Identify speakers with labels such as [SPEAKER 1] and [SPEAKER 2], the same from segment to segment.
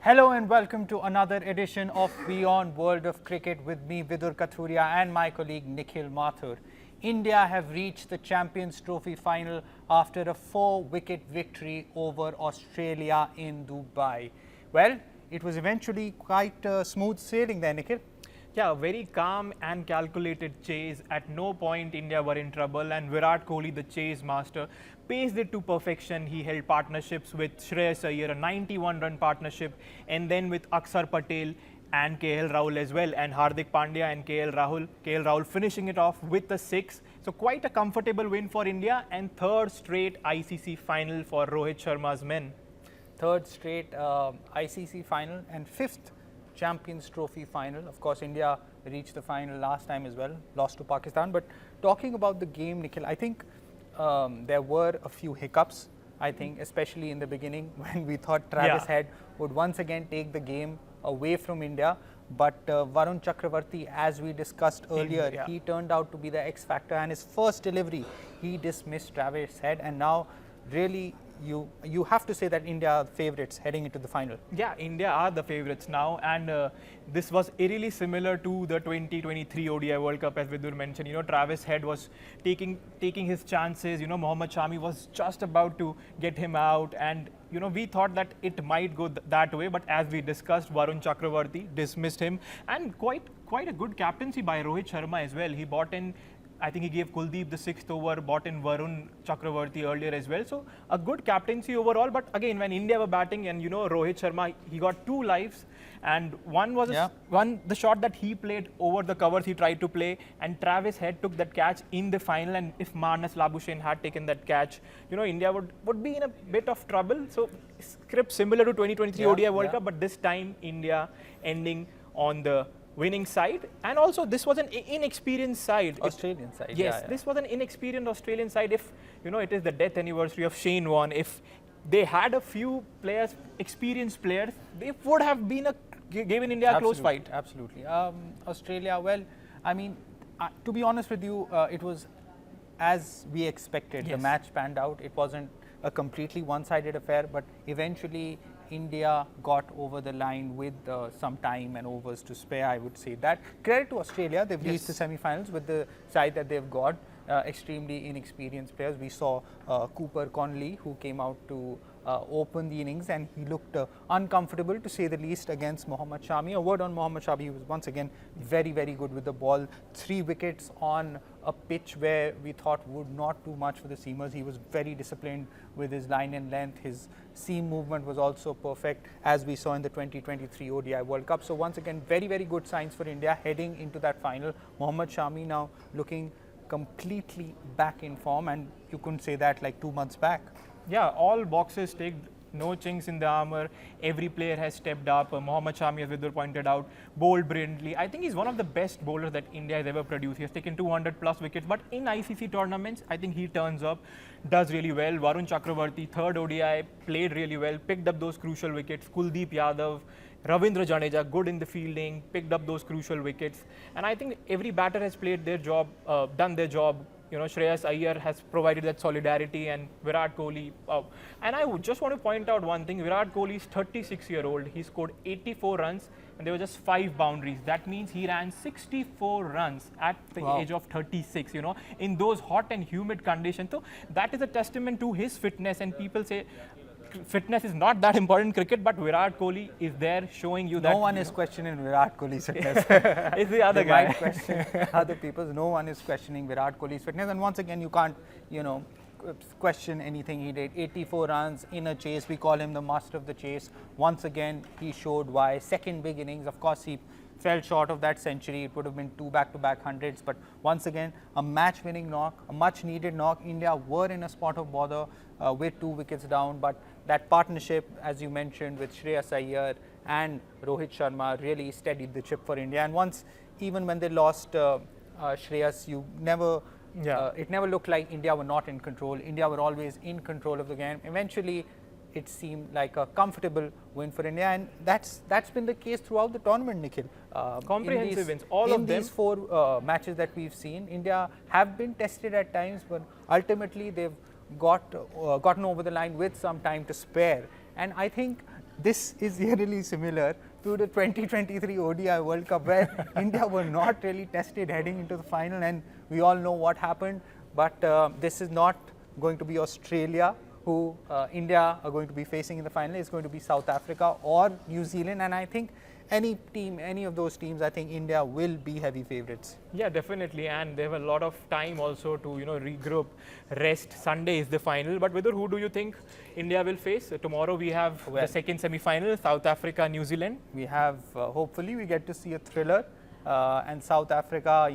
[SPEAKER 1] Hello and welcome to another edition of WION World of Cricket with me, Vidur Kathuria, and my colleague Nikhil Mathur. India have reached the Champions Trophy final after a 4-wicket victory over Australia in Dubai. Well, it was eventually quite smooth sailing there, Nikhil.
[SPEAKER 2] Yeah, very calm and calculated chase. At no point India were in trouble, and Virat Kohli, the chase master, paced it to perfection. He held partnerships with Shreyas Iyer, a 91-run partnership, and then with Akshar Patel and KL Rahul as well, and Hardik Pandya and KL Rahul finishing it off with a 6. So quite a comfortable win for India, and third straight ICC final for Rohit Sharma's men.
[SPEAKER 1] Third straight ICC final and fifth Champions Trophy final. Of course, India reached the final last time as well, lost to Pakistan. But talking about the game, Nikhil, I think there were a few hiccups, I think, especially in the beginning when we thought Travis Head would once again take the game away from India. But Varun Chakravarti, as we discussed earlier, he turned out to be the X factor, and his first delivery, he dismissed Travis Head, and now really you have to say that India are favourites heading into the final.
[SPEAKER 2] Yeah, India are the favourites now, and this was eerily similar to the 2023 ODI World Cup, as Vidur mentioned. You know, Travis Head was taking his chances. You know, Mohammad Shami was just about to get him out, and you know, we thought that it might go that way, but as we discussed, Varun Chakravarti dismissed him, and quite a good captaincy by Rohit Sharma as well. He bought in, I think he gave Kuldeep the 6th over, bought in Varun Chakravarti earlier as well. So a good captaincy overall. But again, when India were batting, and you know, Rohit Sharma, he got 2 lives, and one was the shot that he played over the covers he tried to play, and Travis Head took that catch in the final. And if Marnus Labuschagne had taken that catch, you know, India would be in a bit of trouble. So script similar to 2023 ODI World Cup, but this time India ending on the winning side. And also this was an inexperienced side.
[SPEAKER 1] Australian side.
[SPEAKER 2] Yes, this was an inexperienced Australian side. If you know, it is the death anniversary of Shane Warne. If they had a few players, experienced players, they would have been given India a close fight.
[SPEAKER 1] Absolutely. Australia, well, I mean, to be honest with you, it was as we expected. The match panned out. It wasn't a completely one-sided affair, but eventually India got over the line with some time and overs to spare, I would say that. Credit to Australia, they've reached the semi-finals with the side that they've got. Extremely inexperienced players. We saw Cooper Conley, who came out to open the innings, and he looked uncomfortable, to say the least, against Mohammad Shami. A word on Mohammad Shami, he was once again very, very good with the ball. 3 wickets on a pitch where we thought would not do much for the seamers. He was very disciplined with his line and length. His seam movement was also perfect, as we saw in the 2023 ODI World Cup. So once again, very, very good signs for India heading into that final. Mohammad Shami now looking completely back in form, and you couldn't say that like 2 months back.
[SPEAKER 2] Yeah, all boxes ticked, no chinks in the armor. Every player has stepped up. Mohammad Shami, as Vidur pointed out, bowled brilliantly. I think he's one of the best bowlers that India has ever produced. He has taken 200 plus wickets, but in ICC tournaments, I think he turns up, does really well. Varun Chakravarti, third ODI, played really well, picked up those crucial wickets. Kuldeep Yadav, Ravindra Jadeja, good in the fielding, picked up those crucial wickets. And I think every batter has played their job, done their job. You know, Shreyas Iyer has provided that solidarity, and Virat Kohli. And I just want to point out one thing. Virat Kohli is 36-year-old. He scored 84 runs, and there were just 5 boundaries. That means he ran 64 runs at the age of 36, you know, in those hot and humid conditions. So that is a testament to his fitness, and people say fitness is not that important in cricket, but Virat Kohli is there showing you that.
[SPEAKER 1] No one is questioning Virat Kohli's fitness.
[SPEAKER 2] It's the other guy.
[SPEAKER 1] Might question other people's. No one is questioning Virat Kohli's fitness. And once again, you can't, you know, question anything he did. 84 runs in a chase. We call him the master of the chase. Once again, he showed why. Second big innings. Of course, he fell short of that century. It would have been 2 back-to-back hundreds. But once again, a match-winning knock, a much-needed knock. India were in a spot of bother with 2 wickets down. But that partnership, as you mentioned, with Shreyas Iyer and Rohit Sharma really steadied the ship for India. And once, even when they lost Shreyas, it never looked like India were not in control. India were always in control of the game. Eventually, it seemed like a comfortable win for India, and that's been the case throughout the tournament, Nikhil.
[SPEAKER 2] Comprehensive wins, all of them.
[SPEAKER 1] In these 4 matches that we've seen, India have been tested at times, but ultimately they've gotten over the line with some time to spare. And I think this is really similar to the 2023 ODI World Cup, where India were not really tested heading into the final, and we all know what happened. But this is not going to be Australia, who India are going to be facing in the final. It's going to be South Africa or New Zealand, and I think any team, any of those teams, I think India will be heavy favourites.
[SPEAKER 2] Yeah, definitely, and they have a lot of time also to regroup, rest. Sunday is the final, but Vidur, who do you think India will face? Tomorrow we have the second semi-final, South Africa, New Zealand.
[SPEAKER 1] We have, hopefully we get to see a thriller, and South Africa,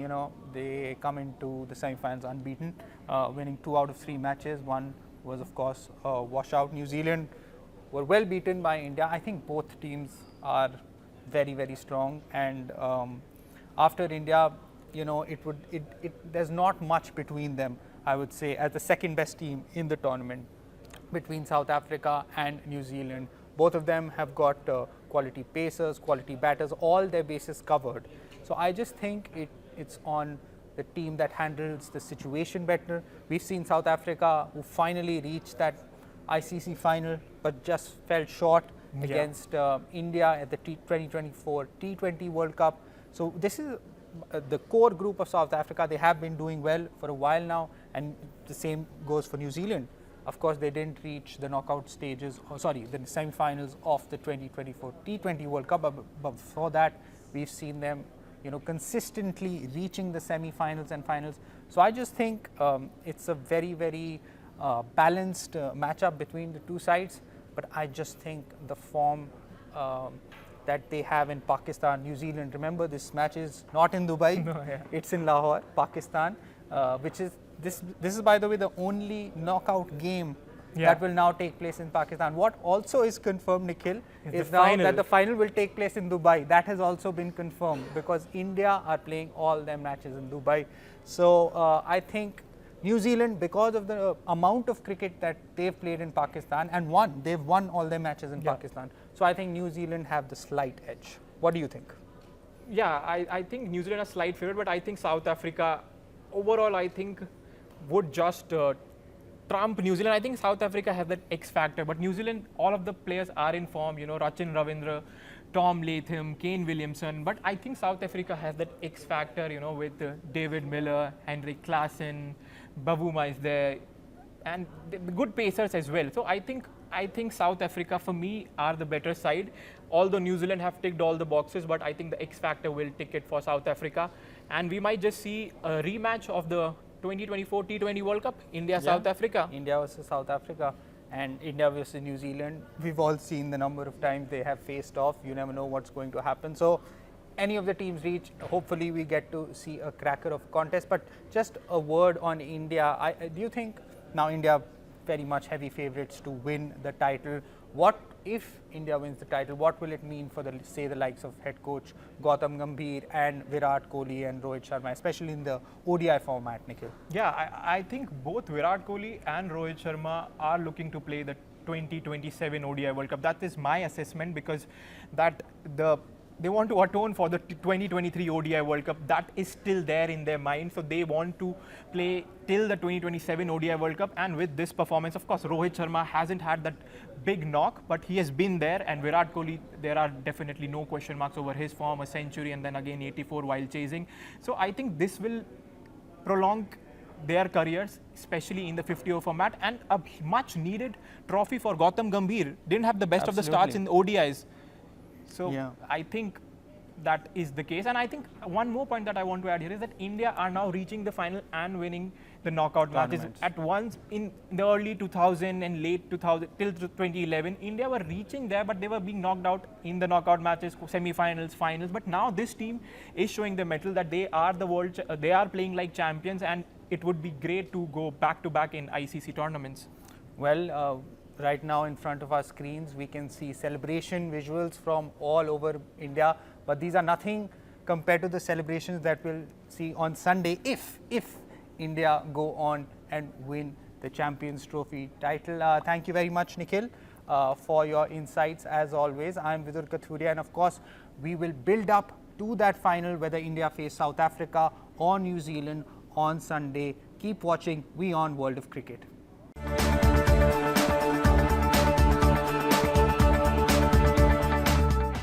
[SPEAKER 1] they come into the semi-finals unbeaten, winning 2 out of 3 matches. One was of course a washout. New Zealand were well beaten by India. I think both teams are very, very strong, and after India, there's not much between them, I would say, as the second best team in the tournament, between South Africa and New Zealand. Both of them have got quality pacers, quality batters, all their bases covered. So I just think it's on the team that handles the situation better. We've seen South Africa, who finally reached that ICC final but just fell short against India at the 2024 T20 World Cup. So this is the core group of South Africa. They have been doing well for a while now, and the same goes for New Zealand. Of course, they didn't reach the knockout stages, the semi-finals of the 2024 T20 World Cup, but before that, we've seen them consistently reaching the semi-finals and finals. So I just think it's a very, very balanced matchup between the two sides. But I just think the form that they have in Pakistan, New Zealand. Remember, this match is not in Dubai; it's in Lahore, Pakistan, which is this is, by the way, the only knockout game that will now take place in Pakistan. What also is confirmed, Nikhil, is now that the final will take place in Dubai. That has also been confirmed because India are playing all their matches in Dubai. So I think New Zealand, because of the amount of cricket that they've played in Pakistan and they've won all their matches in Pakistan. So I think New Zealand have the slight edge. What do you think?
[SPEAKER 2] Yeah, I think New Zealand are slight favorite, but I think South Africa, overall, I think would just trump New Zealand. I think South Africa have that X factor, but New Zealand, all of the players are in form. Rachin Ravindra, Tom Latham, Kane Williamson, but I think South Africa has that X factor. With David Miller, Henrik Klaasen, Bavuma is there, and the good pacers as well. So I think South Africa, for me, are the better side. Although New Zealand have ticked all the boxes, but I think the X factor will tick it for South Africa, and we might just see a rematch of the 2024 T20 World Cup, India-South Africa.
[SPEAKER 1] India versus South Africa, and India versus New Zealand. We've all seen the number of times they have faced off. You never know what's going to happen. So any of the teams reach, hopefully we get to see a cracker of contest. But just a word on India. Do you think now India very much heavy favourites to win the title? What if India wins the title? What will it mean for the likes of head coach Gautam Gambhir and Virat Kohli and Rohit Sharma, especially in the ODI format, Nikhil?
[SPEAKER 2] Yeah, I think both Virat Kohli and Rohit Sharma are looking to play the 2027 ODI World Cup. That is my assessment, because they want to atone for the 2023 ODI World Cup. That is still there in their mind. So they want to play till the 2027 ODI World Cup. And with this performance, of course, Rohit Sharma hasn't had that big knock, but he has been there. And Virat Kohli, there are definitely no question marks over his form, a century and then again 84 while chasing. So I think this will prolong their careers, especially in the 50-over format, and a much needed trophy for Gautam Gambhir. Didn't have the best of the starts in the ODIs. So I think that is the case. And I think one more point that I want to add here is that India are now reaching the final and winning the knockout matches. At once in the early 2000 and late 2000 till 2011, India were reaching there, but they were being knocked out in the knockout matches, semi-finals, finals. But now this team is showing the mettle that they are the world, they are playing like champions, and it would be great to go back to back in ICC tournaments.
[SPEAKER 1] Well, right now in front of our screens, we can see celebration visuals from all over India, but these are nothing compared to the celebrations that we'll see on Sunday if India go on and win the Champions Trophy title. Thank you very much, Nikhil, for your insights as always. I'm Vidur Kathuria, and of course, we will build up to that final, whether India face South Africa or New Zealand on Sunday. Keep watching WION World of Cricket.